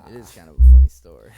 It is kind of a funny story.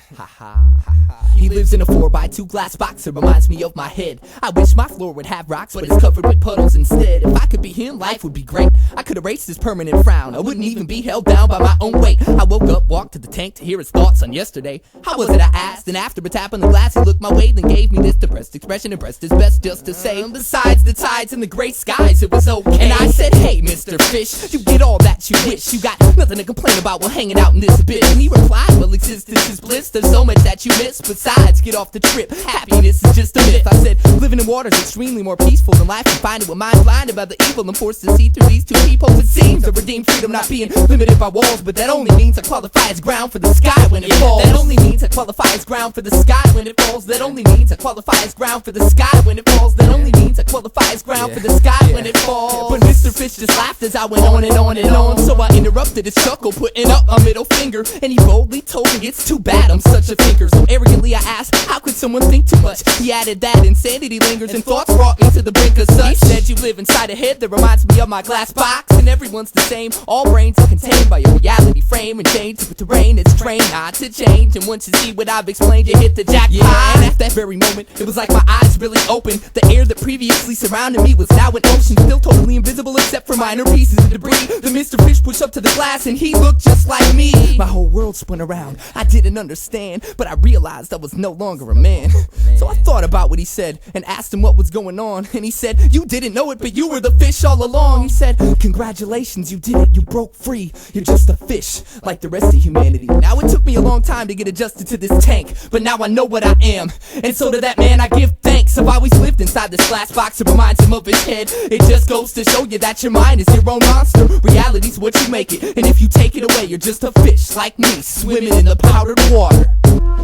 He lives in a 4x2 glass box that reminds me of my head. I wish my floor would have rocks, but it's covered with puddles instead. If I could be him, life would be great. I could erase this permanent frown. I wouldn't even be held down by my own weight. I woke up, walked to the tank to hear his thoughts on yesterday. How was it, I asked, and after a tap on the glass, he looked my way, then gave me this depressed expression and pressed his best just to say, besides the tides and the gray skies, it was okay. And I said, hey, Mr. Fish, you get all that you wish. You got nothing to complain about while hanging out in this bitch. And he replied, well, existence is bliss. There's so much that you miss. Besides, get off the trip. Happiness is just a myth. I said, living in water is extremely more peaceful than life. Confined with mind blinded by the evil. I'm forced to see through these two peepholes. It seems to redeem freedom not being limited by walls. But that only means I qualify as ground for the sky when it falls. That only means I qualify as ground for the sky when it falls. That only means I qualify as ground for the sky when it falls. That only means I qualify as ground for the sky when it falls. But Mr. Fish just laughed as I went on and on and on. So I interrupted his chuckle, putting up my middle finger. And he boldly told me it's too bad I'm such a thinker. So arrogantly I asked, how could someone think too much? He added that insanity lingers and thoughts brought me to the brink of such. He said you live inside a head that reminds me of my glass box. And everyone's the same, all brains are contained by your reality frame. And change with terrain, it's trained not to change. And once you see what I've explained, you hit the jackpot. And at that very moment, it was like my eyes really opened. The air that previously surrounded me was now an ocean, still totally invisible except for minor pieces of debris. The Mr. Fish pushed up to the glass and he looked just like me. My whole world spun around, I didn't understand, but I realized I was no longer a man. So I thought about what he said and asked him what was going on. And he said, you didn't know it, but you were the fish all along. He said, congratulations, you did it, you broke free. You're just a fish, like the rest of humanity. Now it took me a long time to get adjusted to this tank, but now I know what I am. And so to that man I give thanks. I've always lived inside this glass box that reminds him of his head. It just goes to show you that your mind is your own monster. Reality's what you make it, and if you take it away, you're just a fish like me, swimming in the powdered water.